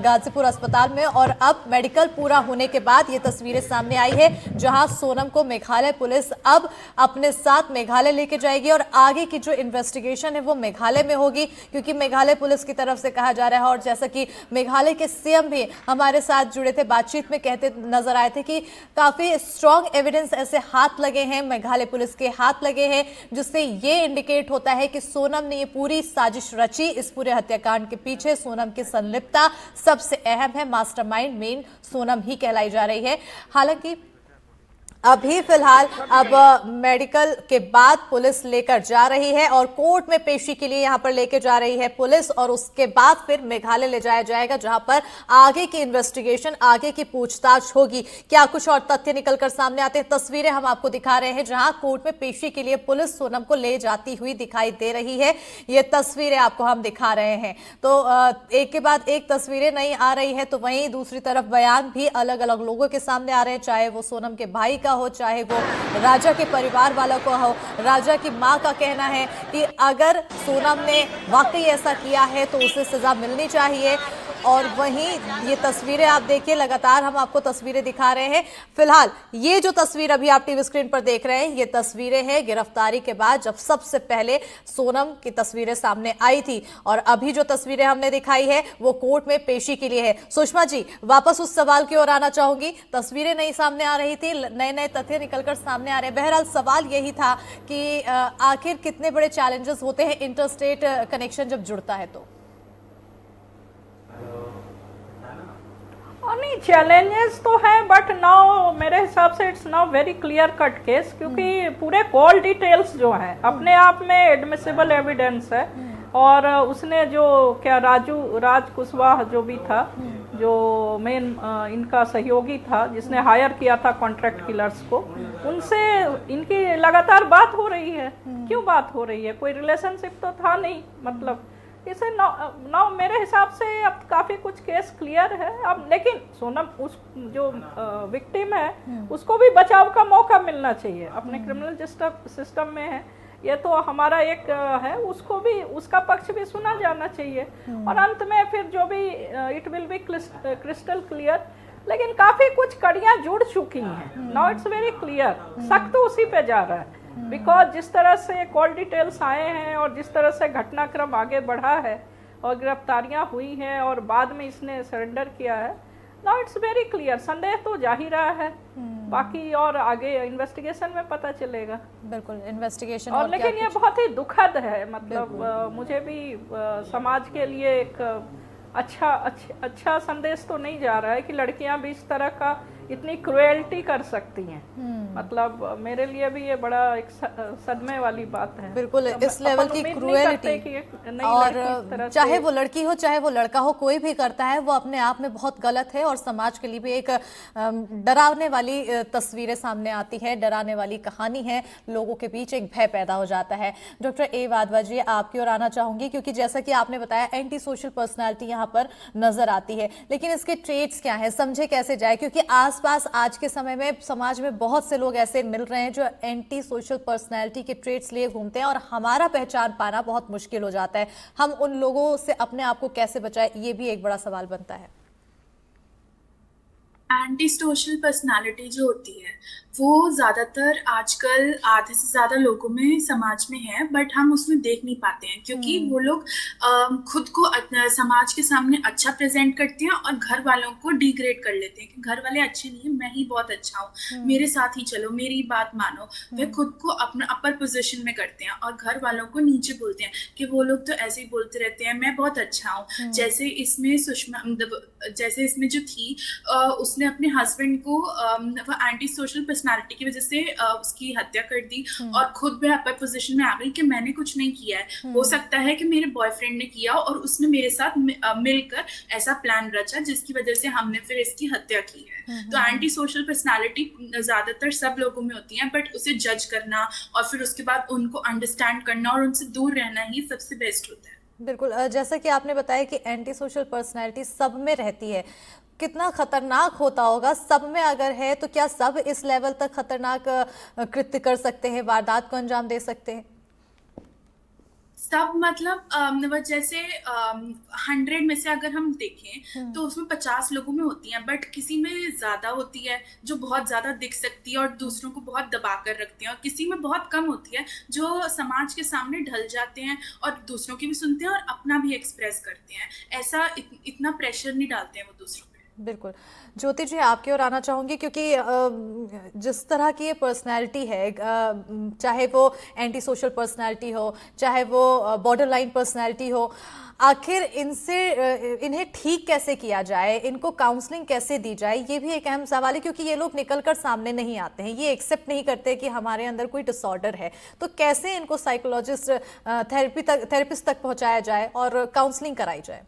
गाजीपुर अस्पताल में और अब मेडिकल पूरा होने के बाद ये तस्वीरें सामने आई है जहां सोनम को मेघालय पुलिस अब अपने साथ मेघालय लेके जाएगी और आगे की जो इन्वेस्टिगेशन है वो मेघालय में होगी, क्योंकि मेघालय पुलिस की तरफ से कहा जा रहा है। और जैसा कि मेघालय के सीएम भी हमारे साथ जुड़े थे, बातचीत में कहते नजर आए थे कि काफी स्ट्रॉन्ग एविडेंस ऐसे हाथ लगे हैं, मेघालय पुलिस के हाथ लगे हैं, जिससे ये इंडिकेट होता है कि सोनम ने ये पूरी साजिश रची। इस पूरे हत्याकांड के पीछे सोनम की संलिप्तता सबसे अहम है, मास्टरमाइंड मेन सोनम ही कहलाई जा रही है। हालांकि अभी फिलहाल अब मेडिकल के बाद पुलिस लेकर जा रही है और कोर्ट में पेशी के लिए यहां पर लेकर जा रही है पुलिस और उसके बाद फिर मेघालय ले जाया जाएगा, जहां पर आगे की इन्वेस्टिगेशन, आगे की पूछताछ होगी। क्या कुछ और तथ्य निकलकर सामने आते हैं, तस्वीरें हम आपको दिखा रहे हैं जहां कोर्ट में पेशी के लिए पुलिस सोनम को ले जाती हुई दिखाई दे रही है। ये तस्वीरें आपको हम दिखा रहे हैं। तो एक के बाद एक तस्वीरें नहीं आ रही है, तो वहीं दूसरी तरफ बयान भी अलग अलग लोगों के सामने आ रहे हैं, चाहे वो सोनम के भाई का हो, चाहे वो राजा के परिवार वालों को हो। राजा की मां का कहना है कि अगर सोनम ने वाकई ऐसा किया है तो उसे सजा मिलनी चाहिए। और वहीं ये तस्वीरें आप देखिए, लगातार हम आपको तस्वीरें दिखा रहे हैं। फिलहाल ये जो तस्वीर अभी आप टीवी स्क्रीन पर देख रहे हैं, ये तस्वीरें हैं गिरफ्तारी के बाद, जब सबसे पहले सोनम की तस्वीरें सामने आई थी और अभी जो तस्वीरें हमने दिखाई है वो कोर्ट में पेशी के लिए है। सुषमा जी, वापस उस सवाल की ओर आना चाहूंगी। तस्वीरें नहीं सामने आ रही थी, नए नए तथ्य निकलकर सामने आ रहे हैं। बहरहाल सवाल यही था कि आखिर कितने बड़े चैलेंजेस होते हैं इंटरस्टेट कनेक्शन जब जुड़ता है तो? नहीं, चैलेंजेस तो हैं, बट नाउ मेरे हिसाब से it's now very clear cut case, क्योंकि पूरे कॉल डिटेल्स जो है अपने आप में एडमिसिबल एविडेंस है। और उसने जो क्या राज कुशवाहा जो भी था, जो मेन इनका सहयोगी था, जिसने हायर किया था कॉन्ट्रैक्ट किलर्स को, उनसे इनकी लगातार बात हो रही है। क्यों बात हो रही है? कोई रिलेशनशिप तो था नहीं। मतलब इसे नाउ मेरे हिसाब से अब काफ़ी कुछ केस क्लियर है अब। लेकिन सोनम उस जो विक्टिम है उसको भी बचाव का मौका मिलना चाहिए, अपने क्रिमिनल सिस्टम में है ये तो हमारा एक है, उसको भी उसका पक्ष भी सुना जाना चाहिए। और अंत में फिर जो भी it will be crystal clear. लेकिन काफ़ी कुछ कड़ियाँ जुड़ चुकी हैं। नाउ इट्स वेरी क्लियर, शक तो उसी पे जा रहा है, बिकॉज जिस तरह से कॉल डिटेल्स आए हैं और जिस तरह से घटनाक्रम आगे बढ़ा है और गिरफ्तारियां हुई हैं और बाद में इसने सरेंडर किया है, नाउ इट्स वेरी क्लियर। संदेह तो जा ही रहा है, बाकी और आगे इन्वेस्टिगेशन में पता चलेगा। बिल्कुल, इन्वेस्टिगेशन और लेकिन ये बहुत ही दुखद है। मतलब मुझे भी समाज के लिए एक अच्छा संदेश तो नहीं जा रहा है कि लड़कियां भी इस तरह का इतनी क्रुएल्टी कर सकती हैं। मतलब मेरे लिए भी ये बड़ा एक सदमे वाली बात है। बिल्कुल, इस लेवल की क्रुएलिटी, और चाहे वो लड़की हो चाहे वो लड़का हो, कोई भी करता है वो अपने आप में बहुत गलत है और समाज के लिए भी एक डरावने वाली तस्वीरें सामने आती है, डराने वाली कहानी है, लोगों के बीच एक भय पैदा हो जाता है। डॉक्टर ए वाधवा जी, आपकी ओर आना चाहूंगी, क्योंकि जैसा कि आपने बताया एंटी सोशल पर्सनैलिटी यहाँ पर नजर आती है, लेकिन इसके ट्रेट्स क्या है, समझे कैसे जाए? क्योंकि आसपास आज के समय में समाज में बहुत से लोग ऐसे मिल रहे हैं जो एंटी सोशल पर्सनैलिटी के ट्रेट्स लिए घूमते हैं और हमारा पहचान पाना बहुत मुश्किल हो जाता है। हम उन लोगों से अपने आप को कैसे बचाएं, ये भी एक बड़ा सवाल बनता है। एंटी सोशल पर्सनालिटी जो होती है वो ज़्यादातर आजकल आधे से ज़्यादा लोगों में समाज में है, बट हम उसमें देख नहीं पाते हैं क्योंकि वो लोग खुद को समाज के सामने अच्छा प्रेजेंट करते हैं और घर वालों को डिग्रेड कर लेते हैं कि घर वाले अच्छे नहीं है, मैं ही बहुत अच्छा हूँ, मेरे साथ ही चलो, मेरी बात मानो। वे खुद को अपना अपर पोजीशन में करते हैं और घर वालों को नीचे बोलते हैं कि वो लोग तो ऐसे ही बोलते रहते हैं, मैं बहुत अच्छा हूँ। जैसे इसमें सुषमा, जैसे इसमें जो थी उसने अपने हस्बैंड को वो एंटी सोशल पर्सनालिटी की वजह से उसकी हत्या कर दी और खुद भी अपर पोजीशन में आ गई कि मैंने कुछ नहीं किया है, हो सकता है कि मेरे बॉयफ्रेंड ने किया और उसने मेरे साथ मिलकर ऐसा प्लान रचा जिसकी वजह से हमने फिर इसकी हत्या की है। तो एंटी सोशल पर्सनालिटी ज्यादातर सब लोगों में होती है, बट उसे जज करना और फिर उसके बाद उनको अंडरस्टैंड करना और उनसे दूर रहना ही सबसे बेस्ट होता है। बिल्कुल, जैसा कि आपने बताया कि एंटी सोशल पर्सनैलिटी सब में रहती है, कितना खतरनाक होता होगा सब में अगर है, तो क्या सब इस लेवल तक खतरनाक कृत्य कर सकते हैं, वारदात को अंजाम दे सकते हैं? सब मतलब जैसे 100 में से अगर हम देखें तो उसमें 50 लोगों में होती हैं, बट किसी में ज्यादा होती है जो बहुत ज्यादा दिख सकती है और दूसरों को बहुत दबा कर रखती है, और किसी में बहुत कम होती है जो समाज के सामने ढल जाते हैं और दूसरों की भी सुनते हैं और अपना भी एक्सप्रेस करते हैं। ऐसा इतना प्रेशर नहीं डालते हैं वो दूसरों पे। बिल्कुल। ज्योति जी, आपकी ओर आना चाहूँगी क्योंकि जिस तरह की ये पर्सनैलिटी है, चाहे वो एंटी सोशल पर्सनैलिटी हो, चाहे वो बॉर्डर लाइन पर्सनैलिटी हो, आखिर इन्हें ठीक कैसे किया जाए, इनको काउंसलिंग कैसे दी जाए, ये भी एक अहम सवाल है क्योंकि ये लोग निकलकर सामने नहीं आते हैं, ये एक्सेप्ट नहीं करते कि हमारे अंदर कोई डिसऑर्डर है। तो कैसे इनको साइकोलॉजिस्ट थेरेपिस्ट तक पहुँचाया जाए और काउंसलिंग कराई जाए?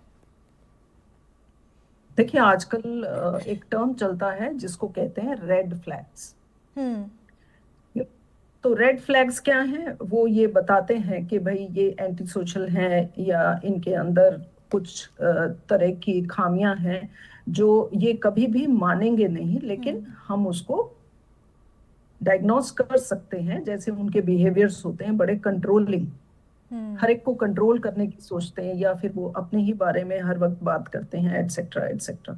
देखिए, आजकल एक टर्म चलता है जिसको कहते हैं रेड फ्लैग्स। तो रेड फ्लैग्स क्या हैं? वो ये बताते हैं कि भाई ये एंटी सोशल हैं या इनके अंदर कुछ तरह की खामियां हैं जो ये कभी भी मानेंगे नहीं, लेकिन हम उसको डायग्नोस कर सकते हैं। जैसे उनके बिहेवियर्स होते हैं बड़े कंट्रोलिंग, हर एक को कंट्रोल करने की सोचते हैं, या फिर वो अपने ही बारे में हर वक्त बात करते हैं, एटसेट्रा एटसेट्रा।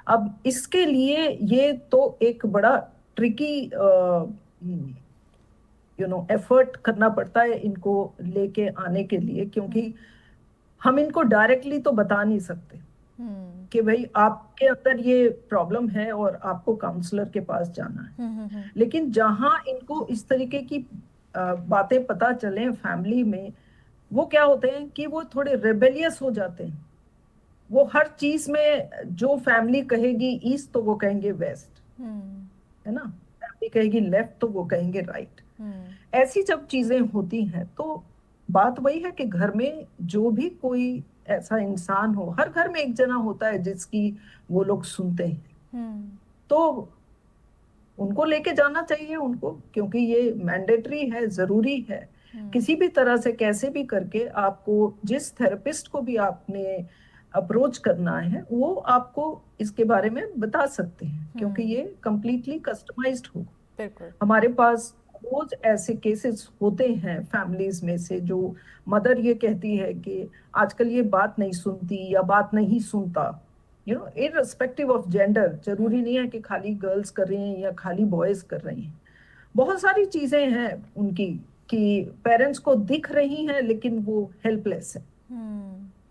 अब इसके लिए ये तो एक बड़ा ट्रिकी एफर्ट करना पड़ता है इनको लेके आने के लिए, क्योंकि हम इनको डायरेक्टली तो बता नहीं सकते कि भाई आपके अंदर ये प्रॉब्लम है और आपको काउंसलर के पास जाना है। लेकिन जहां इनको इस तरीके की बातें पता चले फैमिली में, वो क्या होते हैं कि वो थोड़े रेबेलियस हो जाते हैं। वो हर चीज में जो फैमिली कहेगी ईस्ट तो वो कहेंगे वेस्ट, है ना, फैमिली कहेगी लेफ्ट तो वो कहेंगे राइट। ऐसी जब चीजें होती हैं तो बात वही है कि घर में जो भी कोई ऐसा इंसान हो, हर घर में एक जना होता है जिसकी वो लोग सुनते हैं, तो उनको लेके जाना चाहिए उनको, क्योंकि ये मैंडेटरी है, जरूरी है। किसी भी तरह से कैसे भी करके आपको जिस थेरेपिस्ट को भी आपने अप्रोच करना है वो आपको इसके बारे में बता सकते हैं, क्योंकि ये कंप्लीटली कस्टमाइज्ड होगा। हमारे पास रोज ऐसे केसेस होते हैं फैमिलीज में से जो मदर ये कहती है कि आजकल ये बात नहीं सुनती या बात नहीं सुनता, इररिस्पेक्टिव ऑफ जेंडर। जरूरी नहीं है कि खाली गर्ल्स कर रही हैं या खाली बॉयज कर रही हैं, बहुत सारी चीजें हैं उनकी कि पेरेंट्स को दिख रही हैं लेकिन वो हेल्पलेस है।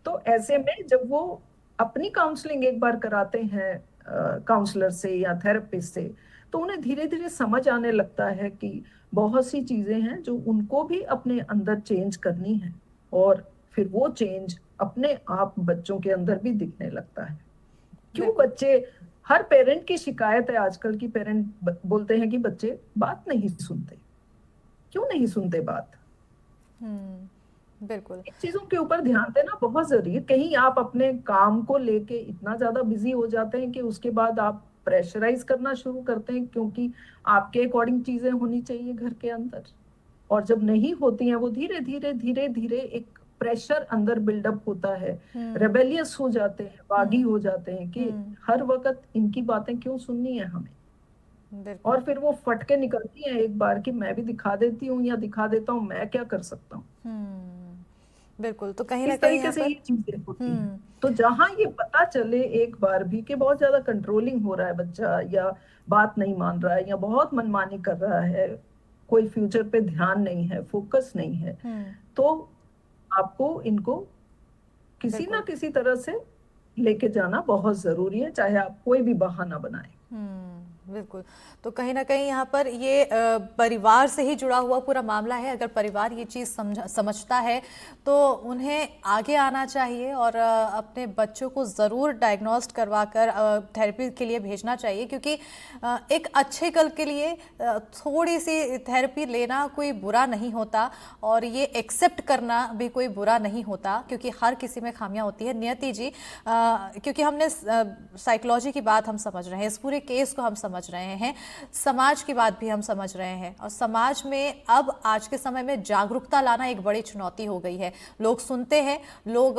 तो ऐसे में जब वो अपनी काउंसलिंग एक बार कराते हैं काउंसलर से या थेरेपिस्ट से, तो उन्हें धीरे धीरे समझ आने लगता है कि बहुत सी चीजें हैं जो उनको भी अपने अंदर चेंज करनी है, और फिर वो चेंज अपने आप बच्चों के अंदर भी दिखने लगता है। क्यों बच्चे, हर पेरेंट की शिकायत है आजकल की, पेरेंट बोलते हैं कि बच्चे बात नहीं सुनते। क्यों नहीं सुनते बात? बिल्कुल, इन चीजों के ऊपर ध्यान देना बहुत जरूरी है। कहीं आप अपने काम को लेके इतना ज्यादा बिजी हो जाते हैं कि उसके बाद आप प्रेशराइज करना शुरू करते हैं, क्योंकि आपके अकॉर्डिंग चीजें होनी चाहिए घर के अंदर, और जब नहीं होती हैं वो धीरे धीरे एक प्रेशर अंदर बिल्डअप होता है, रेबेलियस हो जाते हैं, बागी हो जाते हैं कि हर वक्त इनकी बातें क्यों सुननी है हमें, और फिर वो फट के निकलती हैं एक बार कि मैं भी दिखा देती हूँ या दिखा देता हूँ, मैं क्या कर सकता हूँ। बिल्कुल, तो कहीं ना इस तरीके से ये चीजें होती हैं। तो जहां ये पता चले एक बार भी कि बहुत ज्यादा कंट्रोलिंग हो रहा है बच्चा, या बात नहीं मान रहा है, या बहुत मनमानी कर रहा है, कोई फ्यूचर पे ध्यान नहीं है, फोकस नहीं है, तो आपको इनको किसी ना किसी तरह से लेके जाना बहुत जरूरी है, चाहे आप कोई भी बहाना बनाए। बिल्कुल। तो कहीं ना कहीं यहाँ पर ये परिवार से ही जुड़ा हुआ पूरा मामला है। अगर परिवार ये चीज़ समझता है तो उन्हें आगे आना चाहिए और अपने बच्चों को ज़रूर डायग्नोस्ट करवा कर थेरेपी के लिए भेजना चाहिए, क्योंकि एक अच्छे कल के लिए थोड़ी सी थेरेपी लेना कोई बुरा नहीं होता और ये एक्सेप्ट करना भी कोई बुरा नहीं होता, क्योंकि हर किसी में खामियां होती है। नियति जी, क्योंकि हमने साइकोलॉजी की बात हम समझ रहे हैं, इस पूरे केस को हम समझ रहे हैं, समाज की बात भी हम समझ रहे हैं, और समाज में अब आज के समय में जागरूकता लाना एक बड़ी चुनौती हो गई है। लोग सुनते हैं, लोग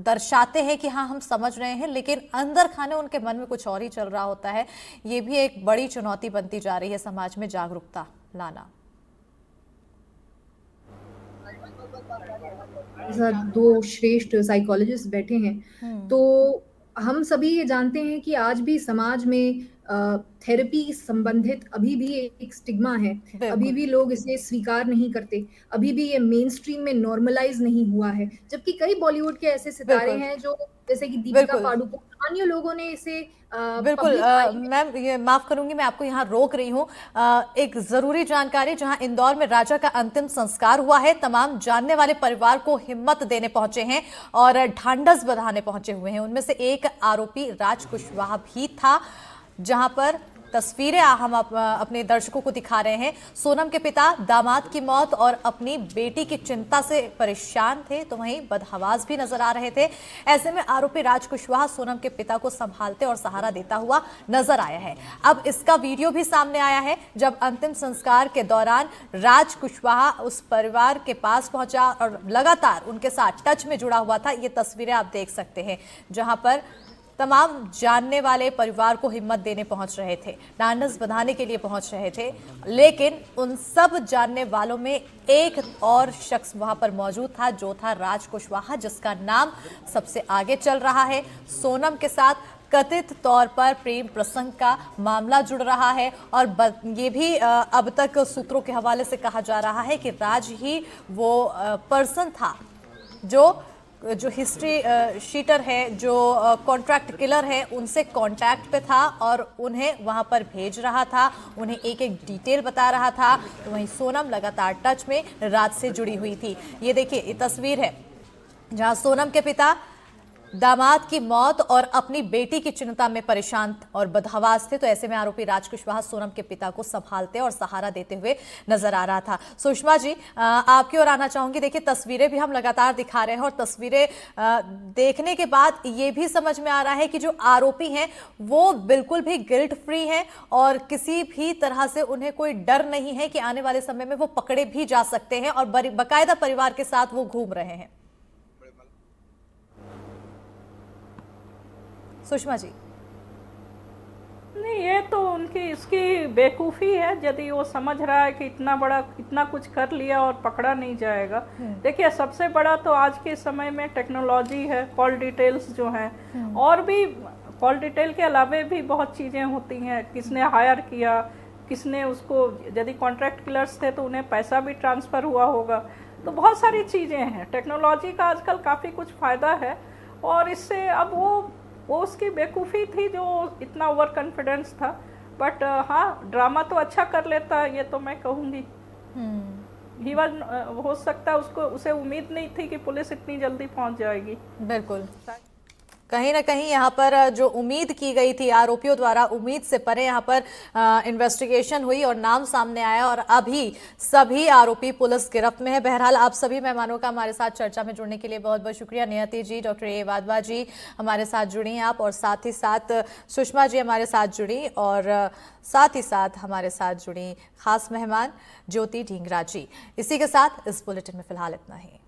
दर्शाते हैं कि हाँ हम समझ रहे हैं, लेकिन अंदर खाने उनके मन में कुछ और ही चल रहा होता है। ये भी एक बड़ी चुनौती बनती जा रही है समाज में जागरूकता लाना। दो श्रेष्ठ साइकोलॉजिस्ट बैठे हैं, तो हम सभी ये जानते हैं कि आज भी समाज में थेरेपी संबंधित अभी भी एक स्टिग्मा है, अभी भी लोग इसे स्वीकार नहीं करते, अभी भी ये मेन स्ट्रीम में नॉर्मलाइज नहीं हुआ है, जबकि कई बॉलीवुड के ऐसे सितारे हैं जो जैसे कि दीपिका पादुकोण, अन्य लोगों ने इसे बिल्कुल। मैम ये माफ करूंगी, मैं आपको यहाँ रोक रही हूँ। एक जरूरी जानकारी, जहाँ इंदौर में राजा का अंतिम संस्कार हुआ है, तमाम जानने वाले परिवार को हिम्मत देने पहुंचे हैं और ढांढस बंधाने पहुंचे हुए हैं। उनमें से एक आरोपी राज कुशवाहा भी था, जहां पर तस्वीरें हम अपने दर्शकों को दिखा रहे हैं। सोनम के पिता दामाद की मौत और अपनी बेटी की चिंता से परेशान थे, तो वहीं बदहवास भी नजर आ रहे थे। ऐसे में आरोपी राज कुशवाहा सोनम के पिता को संभालते और सहारा देता हुआ नजर आया है। अब इसका वीडियो भी सामने आया है, जब अंतिम संस्कार के दौरान राज कुशवाहा उस परिवार के पास पहुंचा और लगातार उनके साथ टच में जुड़ा हुआ था। ये तस्वीरें आप देख सकते हैं, जहां पर तमाम जानने वाले परिवार को हिम्मत देने पहुंच रहे थे, ढांढस बंधाने के लिए पहुंच रहे थे, लेकिन उन सब जानने वालों में एक और शख्स वहां पर मौजूद था, जो था राज कुशवाहा, जिसका नाम सबसे आगे चल रहा है। सोनम के साथ कथित तौर पर प्रेम प्रसंग का मामला जुड़ रहा है और ये भी अब तक सूत्रों के हवाले से कहा जा रहा है कि राज ही वो पर्सन था जो हिस्ट्री शीटर है, जो कॉन्ट्रैक्ट किलर है, उनसे कांटेक्ट पे था और उन्हें वहां पर भेज रहा था, उन्हें एक एक डिटेल बता रहा था। तो वहीं सोनम लगातार टच में राज से जुड़ी हुई थी। ये देखिए, ये तस्वीर है जहां सोनम के पिता दामाद की मौत और अपनी बेटी की चिंता में परेशान और बदहवास थे। तो ऐसे में आरोपी राज कुशवाहा सोनम के पिता को संभालते और सहारा देते हुए नजर आ रहा था। सुषमा जी, आपकी ओर आना चाहूंगी। देखिए, तस्वीरें भी हम लगातार दिखा रहे हैं और तस्वीरें देखने के बाद ये भी समझ में आ रहा है कि जो आरोपी हैं वो बिल्कुल भी गिल्ट फ्री हैं और किसी भी तरह से उन्हें कोई डर नहीं है कि आने वाले समय में वो पकड़े भी जा सकते हैं और बाकायदा परिवार के साथ वो घूम रहे हैं। सुषमा जी, नहीं, ये तो उनकी इसकी बेवकूफ़ी है यदि वो समझ रहा है कि इतना कुछ कर लिया और पकड़ा नहीं जाएगा। देखिए, सबसे बड़ा तो आज के समय में टेक्नोलॉजी है, कॉल डिटेल्स जो हैं, और भी कॉल डिटेल के अलावे भी बहुत चीज़ें होती हैं। किसने हायर किया, किसने उसको, यदि कॉन्ट्रैक्ट किलर्स थे तो उन्हें पैसा भी ट्रांसफ़र हुआ होगा। तो बहुत सारी चीज़ें हैं। टेक्नोलॉजी का आजकल काफ़ी कुछ फ़ायदा है और इससे अब वो उसकी बेवकूफ़ी थी जो इतना ओवर कॉन्फिडेंस था। बट हाँ, ड्रामा तो अच्छा कर लेता है, ये तो मैं कहूँगी। हो सकता है उसे उम्मीद नहीं थी कि पुलिस इतनी जल्दी पहुँच जाएगी। बिल्कुल, कहीं ना कहीं यहाँ पर जो उम्मीद की गई थी आरोपियों द्वारा, उम्मीद से परे यहाँ पर इन्वेस्टिगेशन हुई और नाम सामने आया और अभी सभी आरोपी पुलिस गिरफ्त में है। बहरहाल, आप सभी मेहमानों का हमारे साथ चर्चा में जुड़ने के लिए बहुत बहुत शुक्रिया। नियति जी, डॉक्टर ए वाधवा जी हमारे साथ जुड़ी हैं आप, और साथ ही साथ सुषमा जी हमारे साथ जुड़ी, और साथ ही साथ हमारे साथ जुड़ी खास मेहमान ज्योति ढींगरा जी। इसी के साथ इस बुलेटिन में फिलहाल इतना ही।